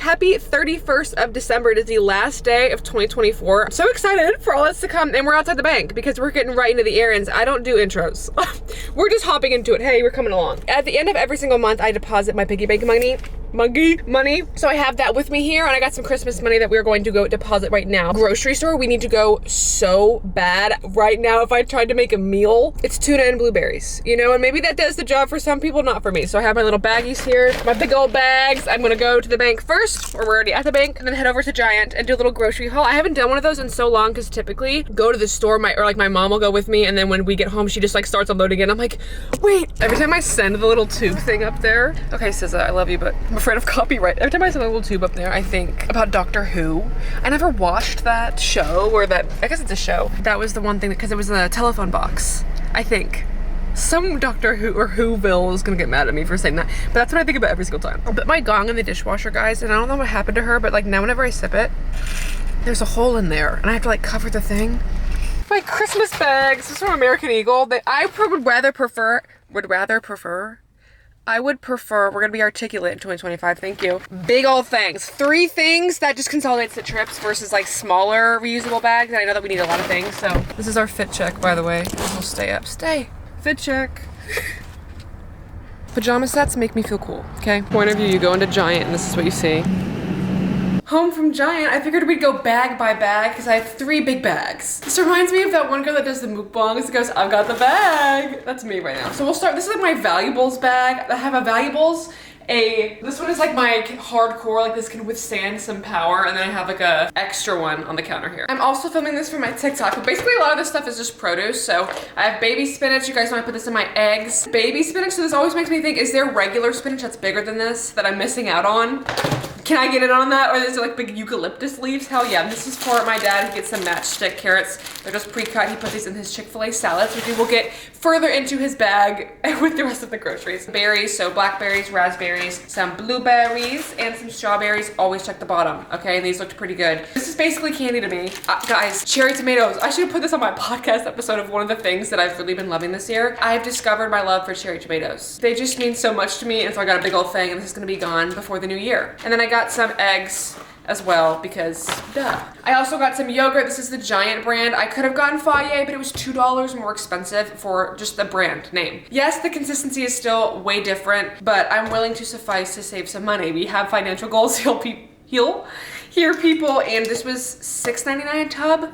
happy 31st of December. It is the last day of 2024. I'm so excited for all this to come, and we're outside the bank because we're getting right into the errands. I don't do intros. We're just hopping into it. Hey, we're coming along. At the end of every single month, I deposit my piggy bank money. So I have that with me here, and I got some Christmas money that we're going to go deposit right now. Grocery store, we need to go so bad right now. If I tried to make a meal, it's tuna and blueberries, you know, and maybe that does the job for some people, not for me. So I have my little baggies here, my big old bags. I'm gonna go to the bank first, or we're already at the bank, and then head over to Giant and do a little grocery haul. I haven't done one of those in so long because typically go to the store, my mom will go with me, and then when we get home, she just like starts unloading it. I'm like, wait. Every time I send the little tube thing up there, okay, SZA, I love you, but I'm afraid of copyright. Every time I send a little tube up there, I think about Doctor Who. I never watched that show, or that, I guess it's a show. That was the one thing, because it was a telephone box, I think. Some Doctor Who or Whoville is gonna get mad at me for saying that, but that's what I think about every single time. I put my gong in the dishwasher, guys, and I don't know what happened to her, but like now whenever I sip it, there's a hole in there, and I have to like cover the thing. My Christmas bags, this is from American Eagle. I would prefer, we're gonna be articulate in 2025, thank you. Big old things. 3 things that just consolidates the trips versus like smaller reusable bags. And I know that we need a lot of things, so. This is our fit check, by the way. This will stay up, stay. Fit check. Pajama sets make me feel cool, okay? Point of view, you go into Giant and this is what you see. Home from Giant, I figured we'd go bag by bag because I have 3 big bags. This reminds me of that one girl that does the mukbangs that goes, I've got the bag. That's me right now. So we'll start, this is like my valuables bag. I have a valuables, this one is like my hardcore, like this can withstand some power, and then I have like a extra one on the counter here. I'm also filming this for my TikTok, but basically a lot of this stuff is just produce. So I have baby spinach. You guys know I put this in my eggs. Baby spinach, so this always makes me think, is there regular spinach that's bigger than this that I'm missing out on? Can I get in on that? Or is it like big eucalyptus leaves? Hell yeah. This is for my dad. He gets some matchstick carrots. They're just pre-cut. He put these in his Chick-fil-A salads, which we will get further into his bag with the rest of the groceries. Berries, so blackberries, raspberries, some blueberries, and some strawberries. Always check the bottom, okay? These looked pretty good. This is basically candy to me. Guys, cherry tomatoes. I should have put this on my podcast episode of one of the things that I've really been loving this year. I've discovered my love for cherry tomatoes. They just mean so much to me, and so I got a big old thing, and this is gonna be gone before the new year. And then I got some eggs as well because duh. I also got some yogurt. This is the Giant brand. I could have gotten Fage, but it was $2 more expensive for just the brand name. Yes, the consistency is still way different, but I'm willing to suffice to save some money. We have financial goals, hear people, and this was $6.99 a tub.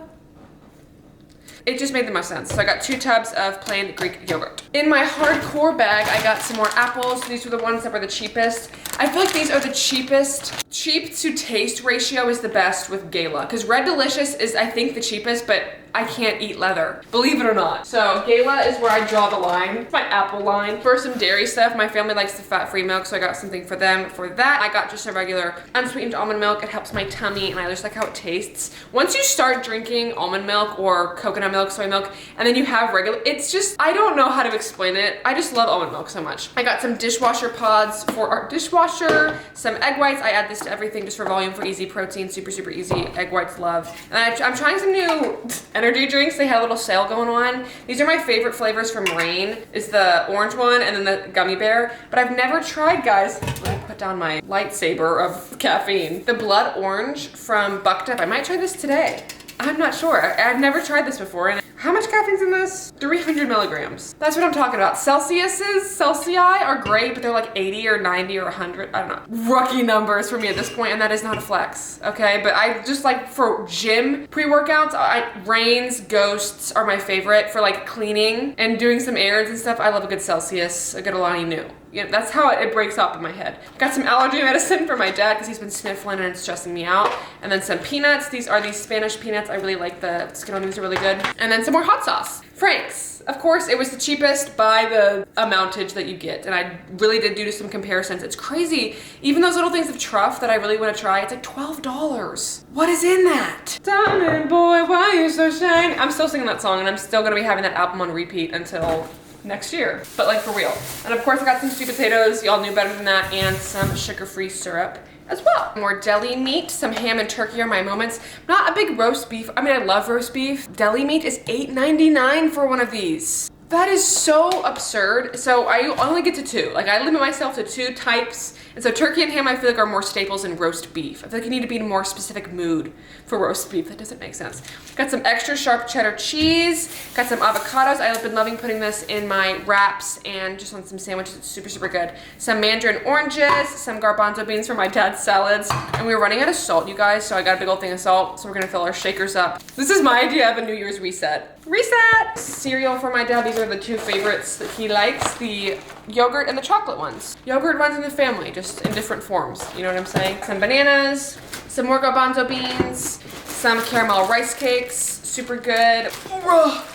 It just made the most sense. So I got 2 tubs of plain Greek yogurt. In my hardcore bag, I got some more apples. These were the ones that were the cheapest. I feel like these are the cheapest. Cheap to taste ratio is the best with Gala, because Red Delicious is, I think, the cheapest, but I can't eat leather, believe it or not. So Gala is where I draw the line. It's my apple line. For some dairy stuff, my family likes the fat-free milk, so I got something for them. For that, I got just a regular unsweetened almond milk. It helps my tummy, and I just like how it tastes. Once you start drinking almond milk or coconut milk, soy milk, and then you have regular, it's just, I don't know how to explain it. I just love almond milk so much. I got some dishwasher pods for our dishwasher, some egg whites. I add this to everything just for volume, for easy protein, super, super easy. Egg whites love. And I'm trying some new energy drinks. They had a little sale going on. These are my favorite flavors from Rain. Is the orange one and then the gummy bear. But I've never tried, guys. Let me put down my lightsaber of caffeine. The blood orange from Bucked Up. I might try this today. I'm not sure. I've never tried this before. And how much caffeine's in this? 300 milligrams. That's what I'm talking about. Celsius are great, but they're like 80 or 90 or 100. I don't know. Rookie numbers for me at this point, and that is not a flex, okay? But I just like, for gym pre-workouts, Reigns, Ghosts are my favorite for like cleaning and doing some errands and stuff. I love a good Celsius, a good Alani Nu. Yeah, that's how it breaks up in my head. Got some allergy medicine for my dad because he's been sniffling and it's stressing me out. And then some peanuts. These are these Spanish peanuts. I really like the skin on these, are really good. And then some more hot sauce. Frank's. Of course, it was the cheapest by the amountage that you get. And I really did do some comparisons. It's crazy. Even those little things of truff that I really want to try, it's like $12. What is in that? Diamond boy, why you so shiny? I'm still singing that song, and I'm still gonna be having that album on repeat until next year, but like for real. And of course I got some sweet potatoes, y'all knew better than that, and some sugar-free syrup as well. More deli meat, some ham and turkey are my moments. Not a big roast beef, I mean I love roast beef. Deli meat is $8.99 for one of these. That is so absurd. So I only get to 2. Like, I limit myself to 2 types. And so turkey and ham I feel like are more staples than roast beef. I feel like you need to be in a more specific mood for roast beef. That doesn't make sense. Got some extra sharp cheddar cheese. Got some avocados. I've been loving putting this in my wraps and just on some sandwiches. It's super, super good. Some mandarin oranges, some garbanzo beans for my dad's salads. And we were running out of salt, you guys, so I got a big old thing of salt. So we're gonna fill our shakers up. This is my idea of a New Year's reset. Reset! Cereal for my dad. These are the 2 favorites that he likes, the yogurt and the chocolate ones. Yogurt runs in the family, just in different forms. You know what I'm saying? Some bananas, some more garbanzo beans, some caramel rice cakes, super good.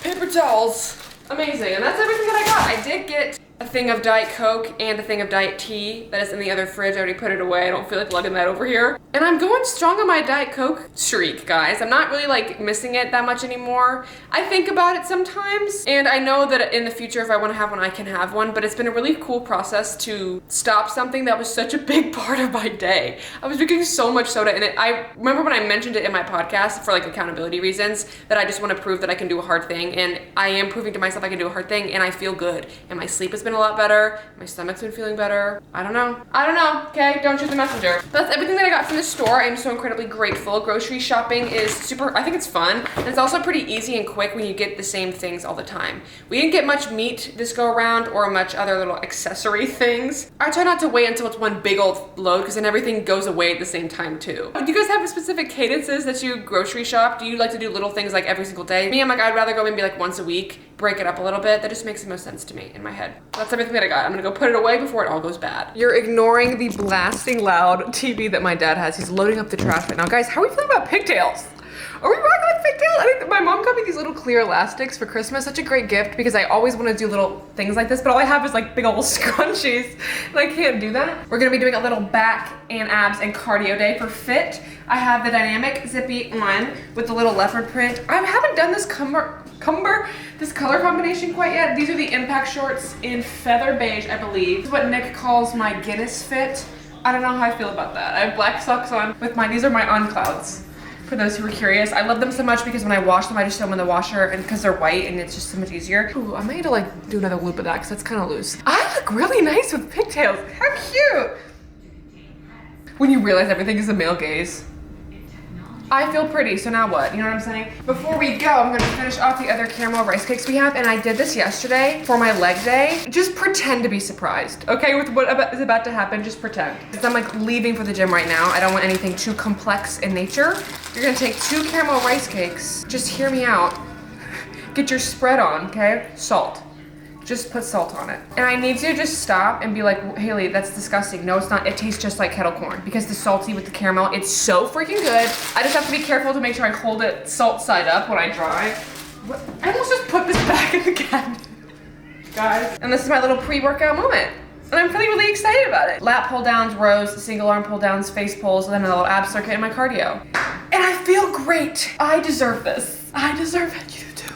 Paper towels. Amazing, and that's everything that I got. I did get a thing of Diet Coke and a thing of Diet Tea that is in the other fridge. I already put it away. I don't feel like lugging that over here. And I'm going strong on my Diet Coke streak, guys. I'm not really like missing it that much anymore. I think about it sometimes, and I know that in the future if I want to have one, I can have one, but it's been a really cool process to stop something that was such a big part of my day. I was drinking so much soda in it. I remember when I mentioned it in my podcast for like accountability reasons, that I just want to prove that I can do a hard thing, and I am proving to myself I can do a hard thing, and I feel good, and my sleep has been a lot better. My stomach's been feeling better. I don't know, okay? Don't shoot the messenger. That's everything that I got from the store. I am so incredibly grateful. Grocery shopping is super, I think it's fun. And it's also pretty easy and quick when you get the same things all the time. We didn't get much meat this go around or much other little accessory things. I try not to wait until it's one big old load because then everything goes away at the same time too. Do you guys have specific cadences that you grocery shop? Do you like to do little things like every single day? Me, I'm like, I'd rather go maybe like once a week, break it up a little bit. That just makes the most sense to me in my head. That's everything that I got. I'm gonna go put it away before it all goes bad. You're ignoring the blasting loud TV that my dad has. He's loading up the trash right now. Guys, how are we feeling about pigtails? Are we rocking with pigtails? I think my mom got me these little clear elastics for Christmas. Such a great gift because I always want to do little things like this, but all I have is like big old scrunchies and I can't do that. We're gonna be doing a little back and abs and cardio day for fit. I have the dynamic zippy on with the little leopard print. I haven't done this this color combination quite yet. These are the impact shorts in feather beige, I believe. This is what Nick calls my Guinness fit. I don't know how I feel about that. I have black socks on with mine. These are my On Clouds. For those who are curious, I love them so much because when I wash them, I just throw them in the washer, and because they're white and it's just so much easier. Ooh, I might need to like do another loop of that because that's kind of loose. I look really nice with pigtails. How cute! When you realize everything is a male gaze. I feel pretty, so now what? You know what I'm saying? Before we go, I'm gonna finish off the other caramel rice cakes we have, and I did this yesterday for my leg day. Just pretend to be surprised, okay? With what is about to happen, just pretend. Because I'm like leaving for the gym right now. I don't want anything too complex in nature. You're gonna take 2 caramel rice cakes. Just hear me out. Get your spread on, okay? Salt. Just put salt on it. And I need to just stop and be like, Haley, that's disgusting. No, it's not. It tastes just like kettle corn because the salty with the caramel, it's so freaking good. I just have to be careful to make sure I hold it salt side up when I drive. What? I almost just put this back in the cabinet, guys. And this is my little pre-workout moment. And I'm feeling really excited about it. Lat pull downs, rows, single arm pull downs, face pulls, and then a little ab circuit in my cardio. And I feel great. I deserve this. I deserve it. You do too.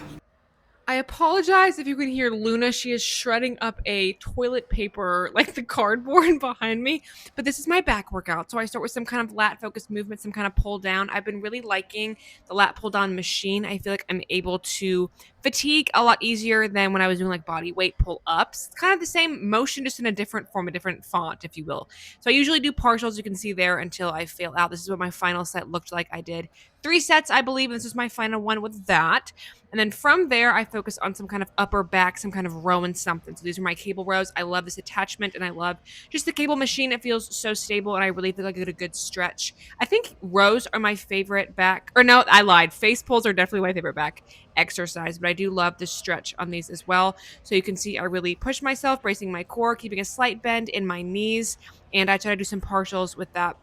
I apologize if you can hear Luna. She is shredding up a toilet paper, like the cardboard behind me. But this is my back workout. So I start with some kind of lat focused movement, some kind of pull down. I've been really liking the lat pull down machine. I feel like I'm able to fatigue a lot easier than when I was doing like body weight pull ups. It's kind of the same motion, just in a different form, a different font, if you will. So I usually do partials, you can see there, until I fail out. This is what my final set looked like. I did 3 sets, I believe. And this is my final one with that. And then from there, I focus on some kind of upper back, some kind of row and something. So these are my cable rows. I love this attachment, and I love just the cable machine. It feels so stable, and I really feel like I get a good stretch. I think rows are my favorite back, or no, I lied. Face pulls are definitely my favorite back exercise, but I do love the stretch on these as well. So you can see I really push myself, bracing my core, keeping a slight bend in my knees, and I try to do some partials with that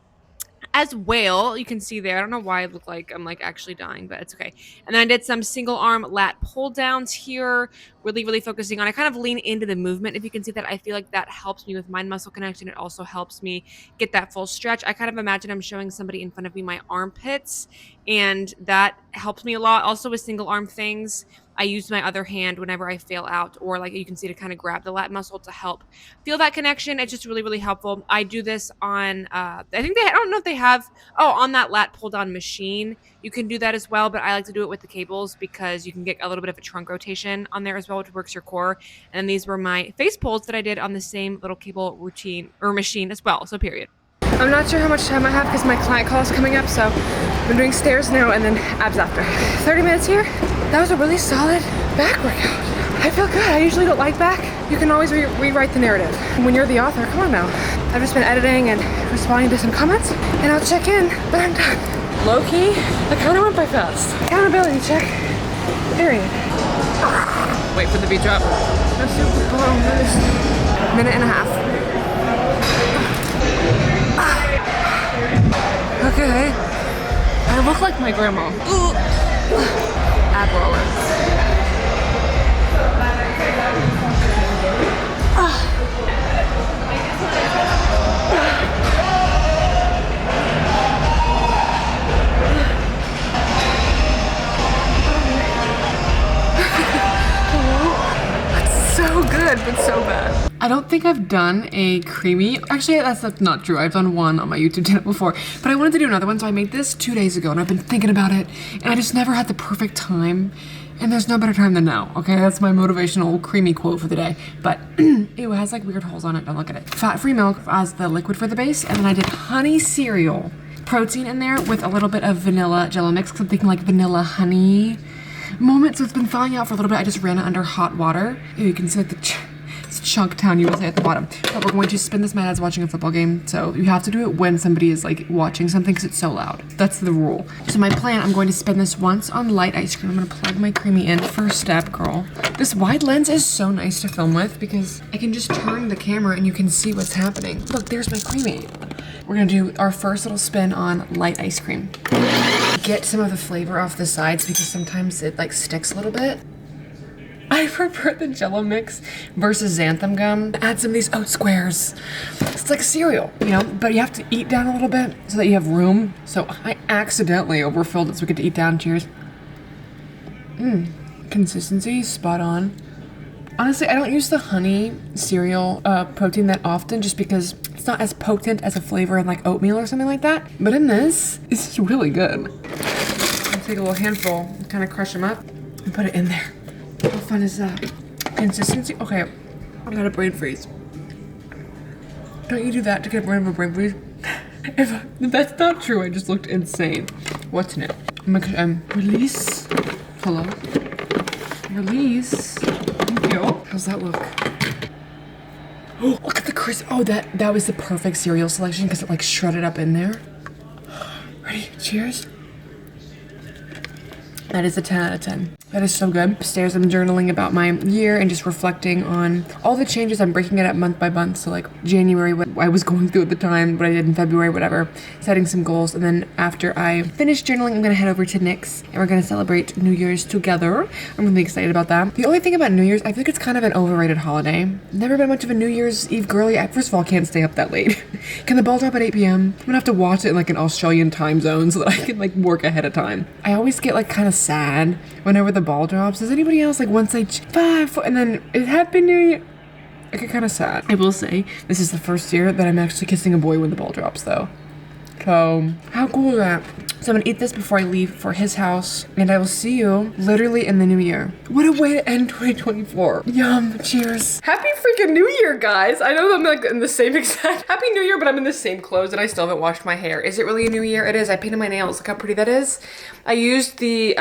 as well. You can see there, I don't know why I look like I'm like actually dying, but it's okay. And then I did some single arm lat pull downs here, really focusing on, I kind of lean into the movement. If you can see that, I feel like that helps me with mind muscle connection. It also helps me get that full stretch. I kind of imagine I'm showing somebody in front of me my armpits, and that helps me a lot. Also with single arm things, I use my other hand whenever I fail out, or like you can see, to kind of grab the lat muscle to help feel that connection. It's just really, really helpful. I do this on, I don't know if they have, on that lat pull down machine. You can do that as well, but I like to do it with the cables because you can get a little bit of a trunk rotation on there as well, which works your core. And these were my face pulls that I did on the same little cable routine or machine as well. So period. I'm not sure how much time I have because my client call is coming up, so I'm doing stairs now and then abs after. 30 minutes here. That was a really solid back workout. I feel good. I usually don't like back. You can always rewrite the narrative. When you're the author, come on now. I've just been editing and responding to some comments, and I'll check in, but I'm done. Low key, I kind of went by fast. Accountability check. Period. Wait for the beat drop. That's super long. Minute and a half. Okay. I look like my grandma. Ab rollers. So good, but so bad. I don't think I've done a creamy. Actually, that's not true. I've done one on my YouTube channel before, but I wanted to do another one, so I made this 2 days ago, and I've been thinking about it, and I just never had the perfect time, and there's no better time than now, okay? That's my motivational creamy quote for the day, but it has like weird holes on it. Don't look at it. Fat-free milk as the liquid for the base, and then I did honey cereal. Protein in there with a little bit of vanilla jello mix, because I'm thinking like vanilla honey moment. So it's been thawing out for a little bit. I just ran it under hot water. You can see like it's Chunktown USA at the bottom. But we're going to spin this. My dad's watching a football game, so you have to do it when somebody is like watching something because it's so loud. That's the rule. So my plan, I'm going to spin this once on light ice cream. I'm going to plug my creamy in. First step, girl. This wide lens is so nice to film with because I can just turn the camera and you can see what's happening. Look, there's my creamy. We're gonna do our first little spin on light ice cream. Get some of the flavor off the sides because sometimes it like sticks a little bit. I prefer the Jello mix versus xanthan gum. Add some of these oat squares. It's like cereal, you know, but you have to eat down a little bit so that you have room. So I accidentally overfilled it so we get to eat down. Cheers. Consistency, spot on. Honestly, I don't use the honey cereal protein that often just because it's not as potent as a flavor in like oatmeal or something like that. But in this, it's really good. I'll take a little handful, kind of crush them up, and put it in there. How fun is that? Consistency? Okay, I got a brain freeze. Don't you do that to get rid of a brain freeze? If that's not true, I just looked insane. What's new? Release. Hello. Release. Thank you. How's that look? Oh, look at the crisp. Oh, that was the perfect cereal selection because it like shredded up in there. Ready? Cheers. That is a 10 out of 10. That is so good. Upstairs, I'm journaling about my year and just reflecting on all the changes. I'm breaking it up month by month. So like January, what I was going through at the time, what I did in February, whatever, setting some goals. And then after I finish journaling, I'm gonna head over to Nick's and we're gonna celebrate New Year's together. I'm really excited about that. The only thing about New Year's, I feel like it's kind of an overrated holiday. Never been much of a New Year's Eve girly. I, first of all, can't stay up that late. Can the ball drop at 8 p.m.? I'm gonna have to watch it in like an Australian time zone so that I can like work ahead of time. I always get like kind of sad whenever the ball drops. Does anybody else like once I 5 and then it Happy New Year? I get kind of sad. I will say this is the first year that I'm actually kissing a boy when the ball drops though. So how cool is that? So I'm gonna eat this before I leave for his house and I will see you literally in the new year. What a way to end 2024. Yum, cheers. Happy freaking New Year, guys. I know I'm like in the same exact Happy New Year, but I'm in the same clothes and I still haven't washed my hair. Is it really a new year? It is. I painted my nails. Look how pretty that is. I used the,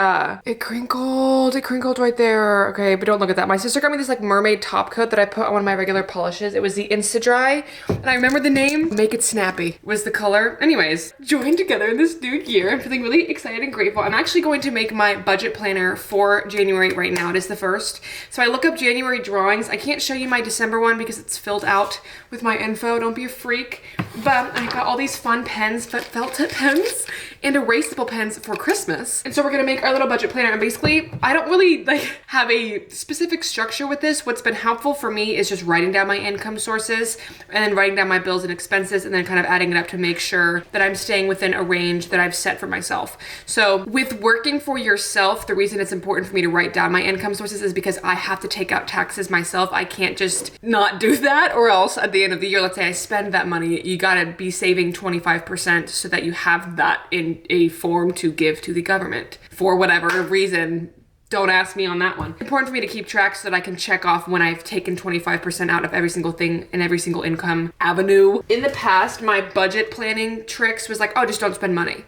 it crinkled right there. Okay, but don't look at that. My sister got me this like mermaid top coat that I put on one of my regular polishes. It was the Insta Dry, and I remember the name, Make It Snappy was the color. Anyways, join together in this new year. I'm feeling really excited and grateful. I'm actually going to make my budget planner for January right now. It is the 1st. So I look up January drawings. I can't show you my December one because it's filled out with my info. Don't be a freak. But I got all these fun pens, felt tip pens and erasable pens for Christmas. And so we're gonna make our little budget planner. And basically, I don't really like have a specific structure with this. What's been helpful for me is just writing down my income sources and then writing down my bills and expenses and then kind of adding it up to make sure that I'm staying within a range that I've set set for myself. So with working for yourself, the reason it's important for me to write down my income sources is because I have to take out taxes myself. I can't just not do that, or else at the end of the year, let's say I spend that money, you gotta be saving 25% so that you have that in a form to give to the government for whatever reason. Don't ask me on that one. It's important for me to keep track so that I can check off when I've taken 25% out of every single thing and every single income avenue. In the past, my budget planning tricks was like, oh, just don't spend money.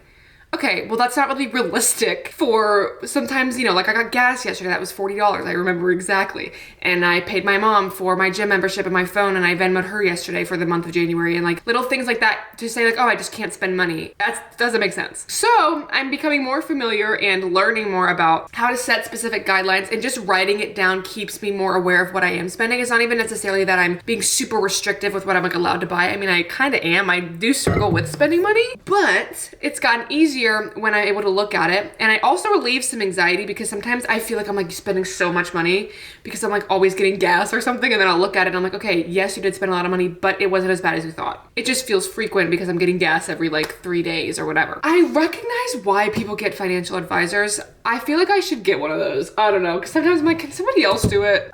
Okay, well, that's not really realistic for sometimes, you know, like I got gas yesterday, that was $40, I remember exactly. And I paid my mom for my gym membership and my phone, and I Venmoed her yesterday for the month of January, and like little things like that to say like, oh, I just can't spend money. That doesn't make sense. So I'm becoming more familiar and learning more about how to set specific guidelines, and just writing it down keeps me more aware of what I am spending. It's not even necessarily that I'm being super restrictive with what I'm like allowed to buy. I mean, I kind of am. I do struggle with spending money, but it's gotten easier when I'm able to look at it. And I also relieve some anxiety because sometimes I feel like I'm like spending so much money because I'm like always getting gas or something, and then I'll look at it and I'm like, okay, yes, you did spend a lot of money, but it wasn't as bad as you thought. It just feels frequent because I'm getting gas every like 3 days or whatever. I recognize why people get financial advisors. I feel like I should get one of those. I don't know, because sometimes I'm like, can somebody else do it?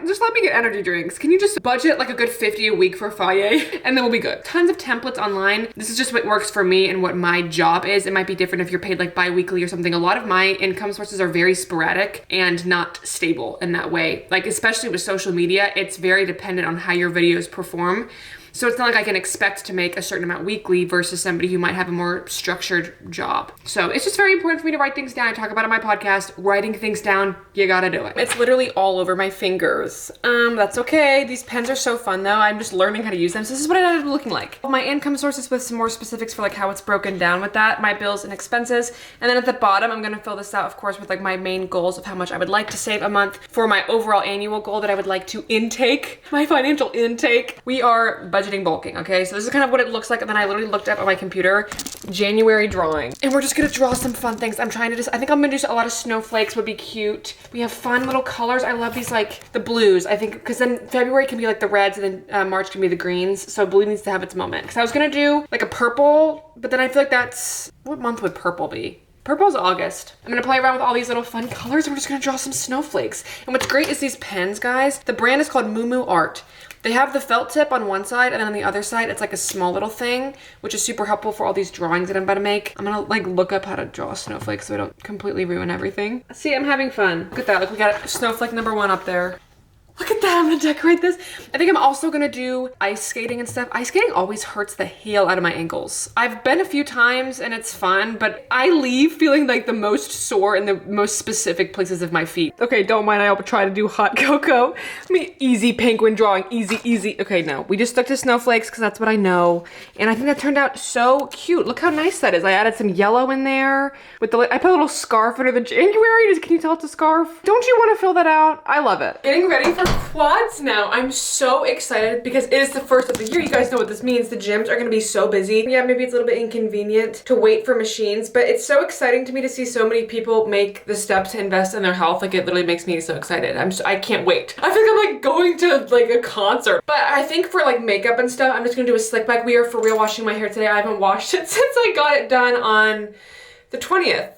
Just let me get energy drinks. Can you just budget like a good 50 a week for FIA and then we'll be good. Tons of templates online. This is just what works for me and what my job is. It might be different if you're paid like bi-weekly or something. A lot of my income sources are very sporadic and not stable in that way. Like especially with social media, it's very dependent on how your videos perform. So it's not like I can expect to make a certain amount weekly versus somebody who might have a more structured job. So it's just very important for me to write things down. I talk about it on my podcast. Writing things down, you gotta do it. It's literally all over my fingers. That's okay. These pens are so fun though. I'm just learning how to use them. So this is what it ended up looking like. My income sources with some more specifics for like how it's broken down with that, my bills and expenses. And then at the bottom, I'm gonna fill this out, of course, with like my main goals of how much I would like to save a month for my overall annual goal that I would like to intake, my financial intake. We are budgeting bulking, okay? So this is kind of what it looks like, and then I literally looked up on my computer, January drawing. And we're just gonna draw some fun things. I think I'm gonna do a lot of snowflakes would be cute. We have fun little colors. I love these, like the blues, I think, because then February can be like the reds and then March can be the greens. So blue needs to have its moment. Because I was gonna do like a purple, but then I feel like what month would purple be? Purple's August. I'm gonna play around with all these little fun colors and we're just gonna draw some snowflakes. And what's great is these pens, guys. The brand is called Moo Moo Art. They have the felt tip on one side, and then on the other side, it's like a small little thing, which is super helpful for all these drawings that I'm about to make. I'm gonna like look up how to draw snowflakes so I don't completely ruin everything. See, I'm having fun. Look at that, like we got snowflake number 1 up there. Look at that, I'm gonna decorate this. I think I'm also gonna do ice skating and stuff. Ice skating always hurts the hell out of my ankles. I've been a few times and it's fun, but I leave feeling like the most sore in the most specific places of my feet. Okay, don't mind, I'll try to do hot cocoa. I mean, easy penguin drawing, easy, easy. Okay, no, we just stuck to snowflakes because that's what I know. And I think that turned out so cute. Look how nice that is. I added some yellow in there with I put a little scarf under the January. Can you tell it's a scarf? Don't you want to fill that out? I love it. Getting ready for quads now. I'm so excited because it is the first of the year. You guys know what this means. The gyms are gonna be so busy. Yeah, maybe it's a little bit inconvenient to wait for machines, but it's so exciting to me to see so many people make the step to invest in their health. Like it literally makes me so excited. I can't wait. I feel like I'm like going to like a concert. But I think for like makeup and stuff, I'm just gonna do a slick back. We are for real washing my hair today. I haven't washed it since I got it done on the 20th.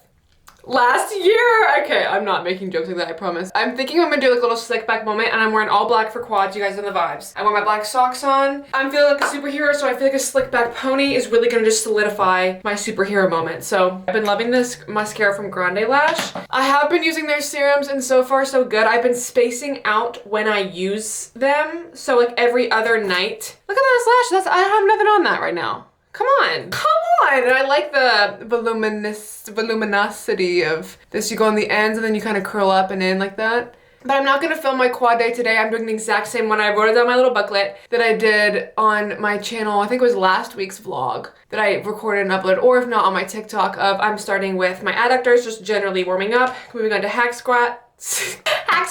Last year. Okay, I'm not making jokes like that, I promise. I'm thinking I'm gonna do like a little slick back moment, and I'm wearing all black for quads. You guys know the vibes. I wear my black socks on. I'm feeling like a superhero, so I feel like a slick back pony is really gonna just solidify my superhero moment. So I've been loving this mascara from Grande Lash. I have been using their serums, and so far so good. I've been spacing out when I use them, so like every other night. Look at this lash. I have nothing on that right now. Come on, come on. And I like the voluminosity of this. You go on the ends and then you kind of curl up and in like that. But I'm not gonna film my quad day today. I'm doing the exact same one. I wrote it on my little booklet that I did on my channel. I think it was last week's vlog that I recorded and uploaded, or if not on my TikTok of I'm starting with my adductors, just generally warming up, moving on to hack squat, hack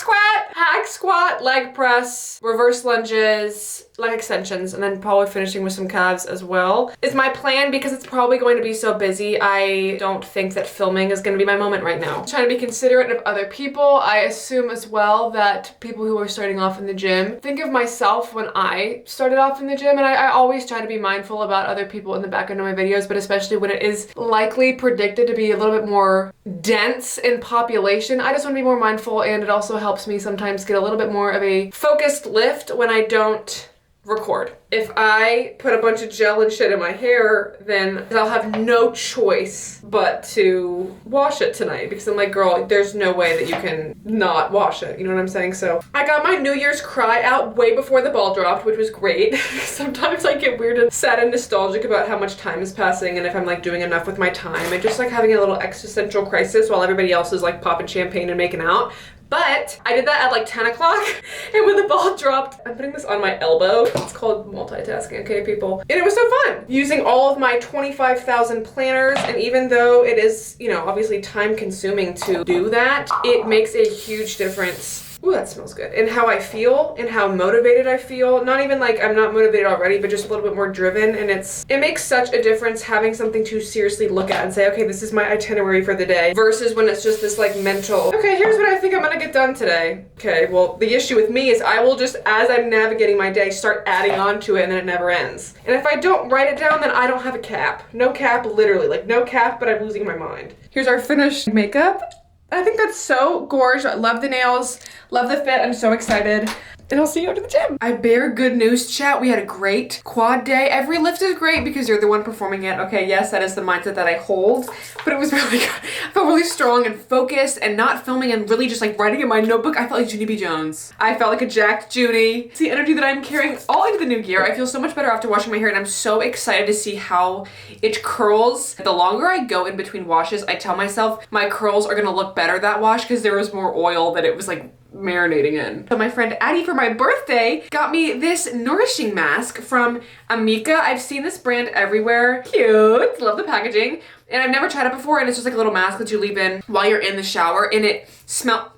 squat, leg press, reverse lunges, leg extensions, and then probably finishing with some calves as well is my plan, because it's probably going to be so busy. I don't think that filming is going to be my moment right now. I'm trying to be considerate of other people. I assume as well that people who are starting off in the gym think of myself when I started off in the gym, and I always try to be mindful about other people in the background of my videos, but especially when it is likely predicted to be a little bit more dense in population. I just want to be more mindful, and it also helps me sometimes get a little bit more of a focused lift when I don't record. If I put a bunch of gel and shit in my hair, then I'll have no choice but to wash it tonight, because I'm like, girl, there's no way that you can not wash it. You know what I'm saying? So I got my New Year's cry out way before the ball dropped, which was great. Sometimes I get weird and sad and nostalgic about how much time is passing and if I'm like doing enough with my time, and just like having a little existential crisis while everybody else is like popping champagne and making out. But I did that at like 10 o'clock, and when the ball dropped, I'm putting this on my elbow. It's called multitasking, okay, people? And it was so fun using all of my 25,000 planners, and even though it is, you know, obviously time consuming to do that, it makes a huge difference. Ooh, that smells good. And how I feel and how motivated I feel. Not even like I'm not motivated already, but just a little bit more driven. And it makes such a difference having something to seriously look at and say, okay, this is my itinerary for the day, versus when it's just this like mental, okay, here's what I think I'm gonna get done today. Okay, well, the issue with me is I will just, as I'm navigating my day, start adding on to it, and then it never ends. And if I don't write it down, then I don't have a cap. No cap, literally. Like no cap, but I'm losing my mind. Here's our finished makeup. I think that's so gorgeous. I love the nails, love the fit. I'm so excited. And I'll see you after the gym. I bear good news, chat. We had a great quad day. Every lift is great because you're the one performing it. Okay, yes, that is the mindset that I hold, but it was really good. I felt really strong and focused and not filming and really just like writing in my notebook. I felt like Junie B. Jones. I felt like a jacked Junie. It's the energy that I'm carrying all into the new year. I feel so much better after washing my hair, and I'm so excited to see how it curls. The longer I go in between washes, I tell myself my curls are gonna look better that wash because there was more oil that it was like marinating in. So my friend Addie for my birthday got me this nourishing mask from Amika. I've seen this brand everywhere. Cute. Love the packaging. And I've never tried it before, and it's just like a little mask that you leave in while you're in the shower, and it smell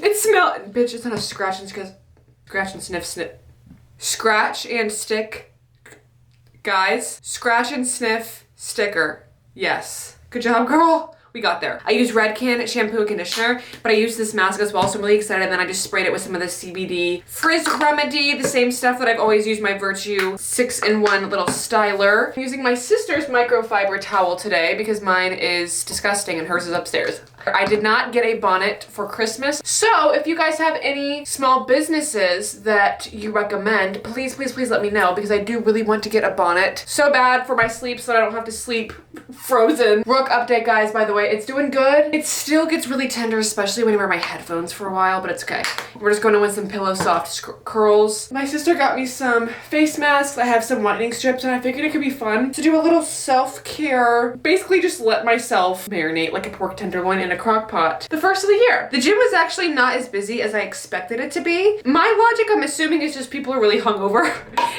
bitch, it's not a scratch and scratch and stick, guys. Scratch and sniff sticker. Yes. Good job, girl. We got there. I use Redken shampoo and conditioner, but I use this mask as well, so I'm really excited. And then I just sprayed it with some of the CBD frizz remedy, the same stuff that I've always used my Virtue 6-in-1 little styler. I'm using my sister's microfiber towel today because mine is disgusting and hers is upstairs. I did not get a bonnet for Christmas, so if you guys have any small businesses that you recommend, please, please, please let me know, because I do really want to get a bonnet so bad for my sleep so that I don't have to sleep frozen. Rook update, guys, by the way, it's doing good. It still gets really tender, especially when I wear my headphones for a while, but it's okay. We're just going to win some pillow soft curls. My sister got me some face masks. I have some whitening strips, and I figured it could be fun to do a little self-care. Basically just let myself marinate like a pork tenderloin in a crock pot the first of the year. The gym was actually not as busy as I expected it to be. My logic, I'm assuming, is just people are really hungover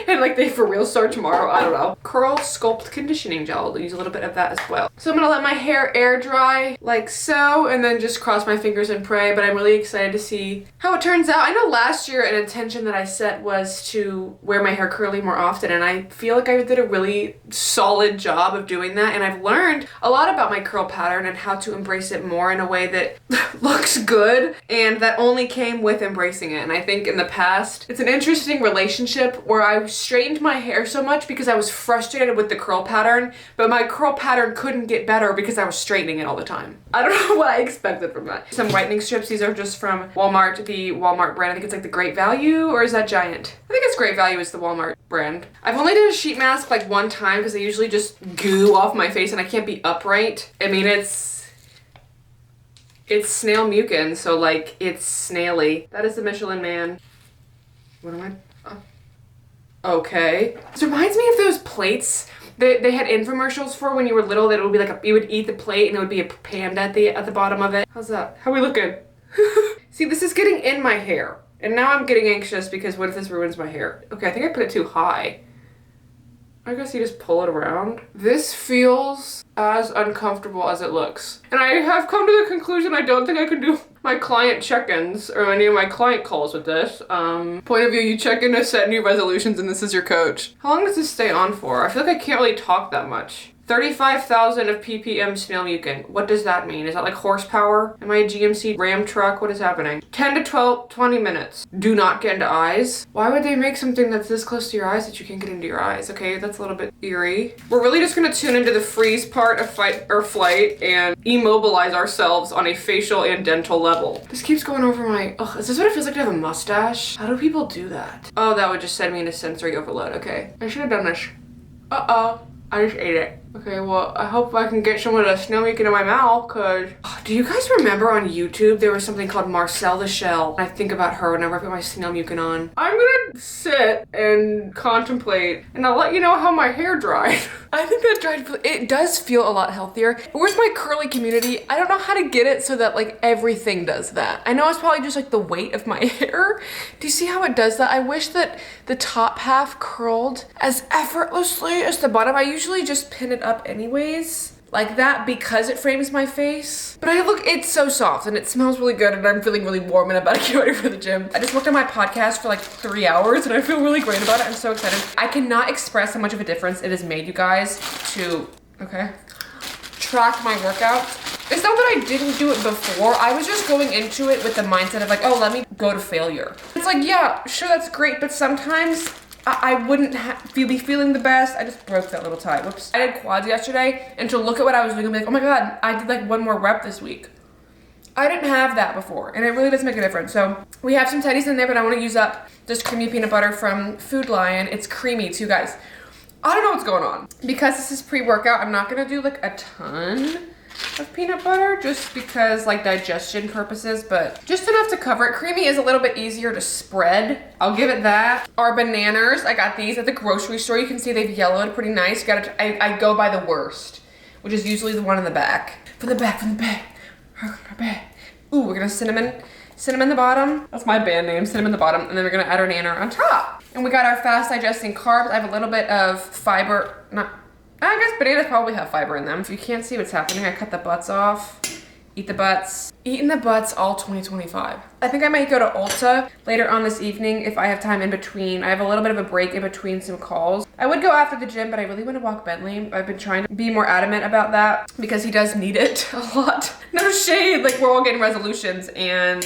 and like they for real start tomorrow. I don't know. Curl Sculpt conditioning gel. I'll use a little bit of that as well. So I'm gonna let my hair air dry like so, and then just cross my fingers and pray, but I'm really excited to see how it turns out. I know last year an intention that I set was to wear my hair curly more often, and I feel like I did a really solid job of doing that, and I've learned a lot about my curl pattern and how to embrace it more in a way that looks good, and that only came with embracing it. And I think in the past, it's an interesting relationship where I straightened my hair so much because I was frustrated with the curl pattern, but my curl pattern couldn't get better because I was straightening it all the time. I don't know what I expected from that. Some whitening strips. These are just from Walmart, the Walmart brand. I think it's like the Great Value, or is that Giant? I think it's Great Value is the Walmart brand. I've only done a sheet mask like one time because I usually just goo off my face and I can't be upright. I mean, it's snail mucin, so like it's snaily. That is the Michelin Man. What am I? Oh. Okay. This reminds me of those plates that they had infomercials for when you were little, that it would be like you would eat the plate and there would be a panda at the bottom of it. How's that? How are we looking? See, this is getting in my hair. And now I'm getting anxious because what if this ruins my hair? Okay, I think I put it too high. I guess you just pull it around. This feels as uncomfortable as it looks. And I have come to the conclusion I don't think I can do my client check-ins or any of my client calls with this. Point of view, you check in to set new resolutions and this is your coach. How long does this stay on for? I feel like I can't really talk that much. 35,000 of ppm snail mucin. What does that mean? Is that like horsepower? Am I a GMC Ram truck? What is happening? 10 to 20 minutes. Do not get into eyes. Why would they make something that's this close to your eyes that you can't get into your eyes? Okay, that's a little bit eerie. We're really just gonna tune into the freeze part of fight or flight and immobilize ourselves on a facial and dental level. This keeps going over my, ugh, is this what it feels like to have a mustache? How do people do that? Oh, that would just send me into sensory overload. Okay, I should have done this. Uh-oh. I just ate it. Okay, well, I hope I can get some of the snail mucin in my mouth, cause... Oh, do you guys remember on YouTube, there was something called Marcel the Shell? I think about her whenever I put my snail mucin on. I'm gonna sit and contemplate, and I'll let you know how my hair dried. I think that dried, it does feel a lot healthier. Where's my curly community? I don't know how to get it so that like everything does that. I know it's probably just like the weight of my hair. Do you see how it does that? I wish that the top half curled as effortlessly as the bottom. I usually just pin it up anyways, like that, because it frames my face. But it's so soft and it smells really good and I'm feeling really warm and about to get ready for the gym. I just worked on my podcast for like 3 hours and I feel really great about it. I'm so excited. I cannot express how much of a difference it has made, you guys, to, track my workouts. It's not that I didn't do it before. I was just going into it with the mindset of like, oh, let me go to failure. It's like, yeah, sure, that's great, but sometimes I wouldn't be feeling the best. I just broke that little tie. Whoops. I did quads yesterday, and to look at what I was doing and be like, oh my God, I did like one more rep this week. I didn't have that before, and it really does make a difference. So we have some teddies in there, but I want to use up this creamy peanut butter from Food Lion. It's creamy too, guys. I don't know what's going on. Because this is pre-workout, I'm not gonna do like a ton of peanut butter just because like digestion purposes, but just enough to cover it. Creamy is a little bit easier to spread. I'll give it that. Our bananas, I got these at the grocery store. You can see they've yellowed pretty nice. You gotta, I go by the worst, which is usually the one in the back. From the back. Ooh, we're gonna cinnamon the bottom. That's my band name, cinnamon the bottom. And then we're gonna add our nanner on top. And we got our fast digesting carbs. I have a little bit of fiber, I guess bananas probably have fiber in them. If you can't see what's happening, I cut the butts off. Eat the butts. Eating the butts all 2025. I think I might go to Ulta later on this evening if I have time in between. I have a little bit of a break in between some calls. I would go after the gym, but I really want to walk Bentley. I've been trying to be more adamant about that because he does need it a lot. No shade, like we're all getting resolutions and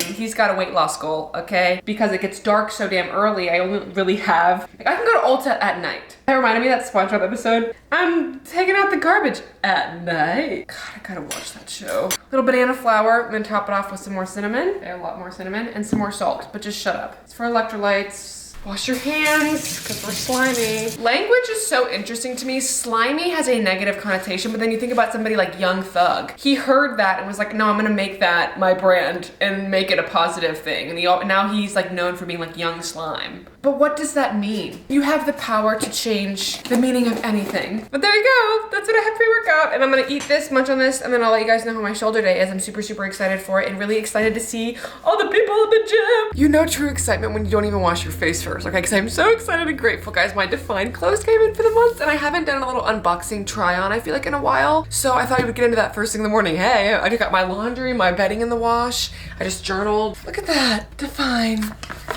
he's got a weight loss goal, okay? Because it gets dark so damn early, I only really have, like I can go to Ulta at night. That reminded me of that SpongeBob episode. I'm taking out the garbage at night. God, I gotta watch that show. Little banana flour, and then top it off with some more cinnamon. A lot more cinnamon and some more salt, but just shut up. It's for electrolytes. Wash your hands, because we're slimy. Language is so interesting to me. Slimy has a negative connotation, but then you think about somebody like Young Thug. He heard that and was like, no, I'm gonna make that my brand and make it a positive thing. And now he's like known for being like Young Slime. But what does that mean? You have the power to change the meaning of anything. But there you go, that's what I had pre-workout. And I'm gonna eat this, munch on this, and then I'll let you guys know how my shoulder day is. I'm super, super excited for it and really excited to see all the people in the gym. You know true excitement when you don't even wash your face first, okay? Because I'm so excited and grateful, guys. My DFYNE clothes came in for the month and I haven't done a little unboxing try on, I feel like, in a while. So I thought I would get into that first thing in the morning. Hey, I just got my laundry, my bedding in the wash. I just journaled. Look at that, DFYNE.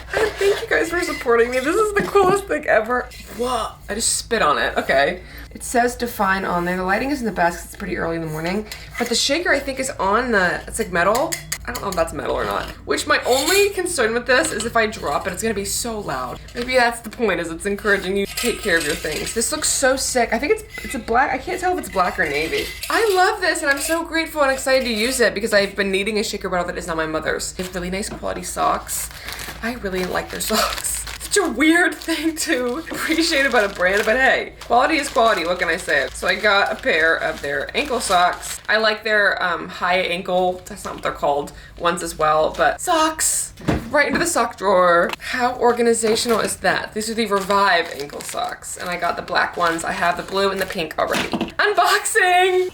Thank you guys for supporting me. This is the coolest thing ever. Whoa, I just spit on it, okay. It says DFYNE on there. The lighting isn't the best because it's pretty early in the morning. But the shaker I think is on the, it's like metal. I don't know if that's metal or not. Which my only concern with this is if I drop it, it's gonna be so loud. Maybe that's the point, is it's encouraging you to take care of your things. This looks so sick. I think it's a black, I can't tell if it's black or navy. I love this and I'm so grateful and excited to use it because I've been needing a shaker bottle that is not my mother's. They have really nice quality socks. I really like their socks. Such a weird thing to appreciate about a brand, but hey, quality is quality, what can I say? So I got a pair of their ankle socks. I like their high ankle, that's not what they're called, ones as well, but socks, right into the sock drawer. How organizational is that? These are the Revive ankle socks, and I got the black ones. I have the blue and the pink already. Unboxing!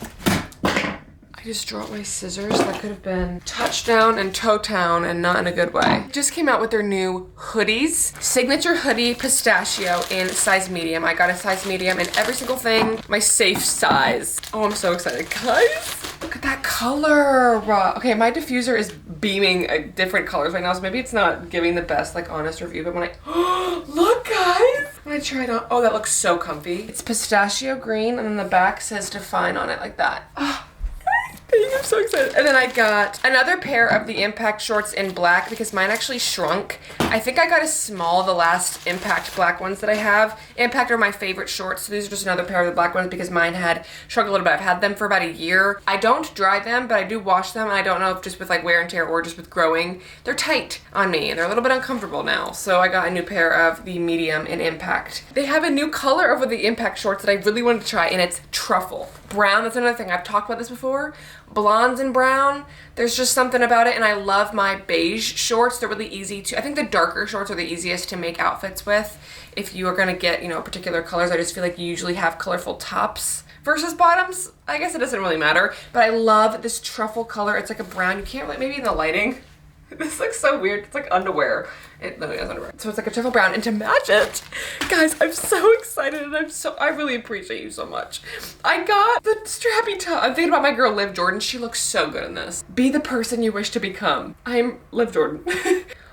I just dropped my scissors. That could have been touchdown and toe town and not in a good way. Just came out with their new hoodies. Signature hoodie pistachio in size medium. I got a size medium in every single thing. My safe size. Oh, I'm so excited, guys. Look at that color. Okay, my diffuser is beaming different colors right now, so maybe it's not giving the best, like, honest review, but when I, look, guys. When I try it on, oh, that looks so comfy. It's pistachio green, and then the back says DFYNE on it like that. Oh. I'm so excited. And then I got another pair of the Impact shorts in black because mine actually shrunk. I think I got a small, the last Impact black ones that I have. Impact are my favorite shorts, so these are just another pair of the black ones because mine had shrunk a little bit. I've had them for about a year. I don't dry them, but I do wash them, and I don't know if just with like wear and tear or just with growing, they're tight on me and they're a little bit uncomfortable now. So I got a new pair of the medium in Impact. They have a new color over the Impact shorts that I really wanted to try, and it's truffle. Brown, that's another thing. I've talked about this before. Blondes and brown, there's just something about it, and I love my beige shorts. They're really easy to, I think the darker shorts are the easiest to make outfits with. If you are gonna get, you know, particular colors, I just feel like you usually have colorful tops versus bottoms. I guess it doesn't really matter, but I love this truffle color. It's like a brown, you can't really, maybe in the lighting. This looks so weird. It's like underwear. It literally has underwear. So it's like a truffle brown, and to match it, guys, I'm so excited, and I really appreciate you so much. I got the strappy top. I'm thinking about my girl Liv Jordan. She looks so good in this. Be the person you wish to become. I'm Liv Jordan.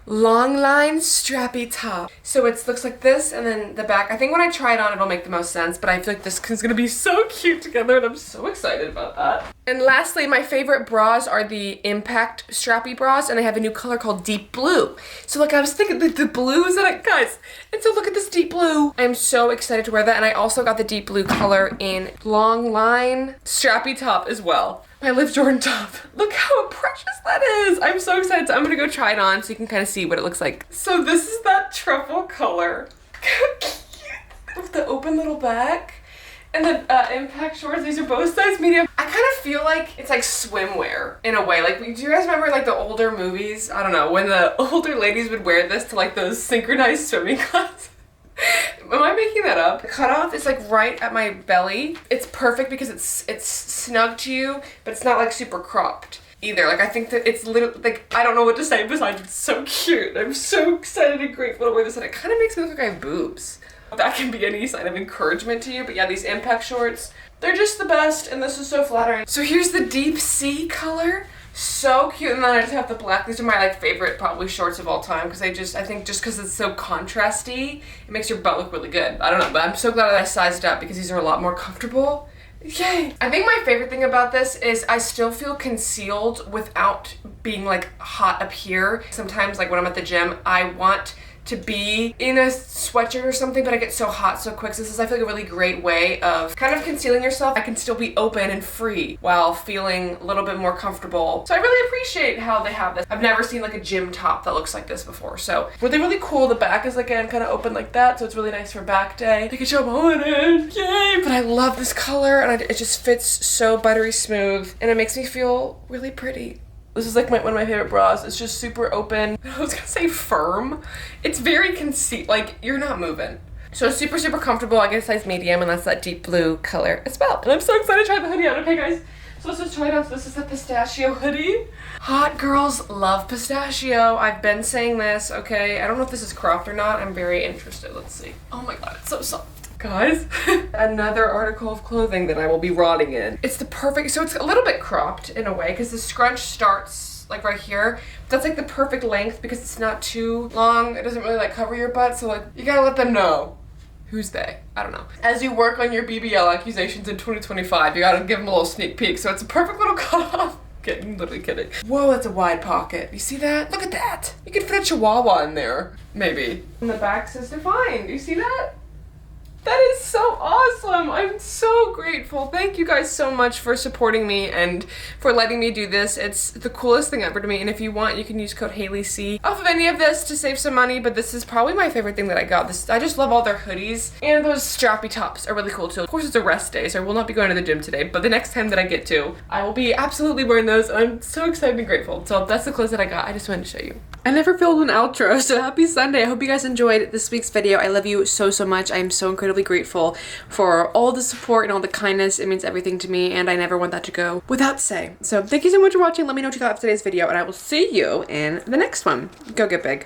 Long line strappy top. So it looks like this, and then the back. I think when I try it on, it'll make the most sense, but I feel like this is gonna be so cute together, and I'm so excited about that. And lastly, my favorite bras are the Impact strappy bras, and they have a new color called Deep Blue. So like I was thinking the blues that I, guys, and so look at this deep blue. I'm so excited to wear that, and I also got the deep blue color in long line strappy top as well. My Liv Jordan top. Look how precious that is. I'm so excited. So I'm gonna go try it on so you can kind of see what it looks like. So this is that truffle color. With the open little back. And the Impact shorts, these are both size medium. I kind of feel like it's like swimwear in a way. Like, do you guys remember like the older movies? I don't know, when the older ladies would wear this to like those synchronized swimming classes. Am I making that up? The cutoff is like right at my belly. It's perfect because it's snug to you, but it's not like super cropped either. Like I think that it's literally like, I don't know what to say besides it's so cute. I'm so excited and grateful to wear this, and it kind of makes me look like I have boobs. That can be any sign of encouragement to you, but yeah, these Impact shorts, they're just the best, and this is so flattering. So here's the deep sea color. So cute, and then I just have the black. These are my like favorite probably shorts of all time because I think just because it's so contrasty, it makes your butt look really good. I don't know, but I'm so glad that I sized up because these are a lot more comfortable. Yay! I think my favorite thing about this is I still feel concealed without being like hot up here. Sometimes like when I'm at the gym, I want to be in a sweatshirt or something, but I get so hot so quick. So this is, I feel like, a really great way of kind of concealing yourself. I can still be open and free while feeling a little bit more comfortable. So I really appreciate how they have this. I've never seen like a gym top that looks like this before. So really, really cool. The back is again kind of open like that, so it's really nice for back day. I can show them on it. Yay! But I love this color, and it just fits so buttery smooth, and it makes me feel really pretty. This is like one of my favorite bras. It's just super open. I was gonna say firm. It's very like you're not moving. So super, super comfortable. I get a size medium, and that's that deep blue color as well. And I'm so excited to try the hoodie on. Okay, guys. So let's just try it on. So this is a pistachio hoodie. Hot girls love pistachio. I've been saying this, okay? I don't know if this is cropped or not. I'm very interested. Let's see. Oh my God, it's so soft. Guys, another article of clothing that I will be rotting in. It's the perfect, so it's a little bit cropped in a way because the scrunch starts like right here. That's like the perfect length because it's not too long. It doesn't really like cover your butt, so like you gotta let them know. Who's they? I don't know. As you work on your BBL accusations in 2025, you gotta give them a little sneak peek. So it's a perfect little cutoff. Kidding, literally kidding. Whoa, that's a wide pocket. You see that? Look at that. You could fit a chihuahua in there, maybe. And the back says DFYNE. Do you see that? That is so awesome. I'm so grateful. Thank you guys so much for supporting me and for letting me do this. It's the coolest thing ever to me. And if you want, you can use code HaleyC off of any of this to save some money. But this is probably my favorite thing that I got. I just love all their hoodies. And those strappy tops are really cool too. Of course, it's a rest day, so I will not be going to the gym today. But the next time that I get to, I will be absolutely wearing those. I'm so excited and grateful. So that's the clothes that I got. I just wanted to show you. I never filmed an outro, so happy Sunday. I hope you guys enjoyed this week's video. I love you so, so much. I am so incredibly grateful for all the support and all the kindness kindness, it means everything to me, and I never want that to go without say. So thank you so much for watching. Let me know what you thought of today's video, and I will see you in the next one. Go get big.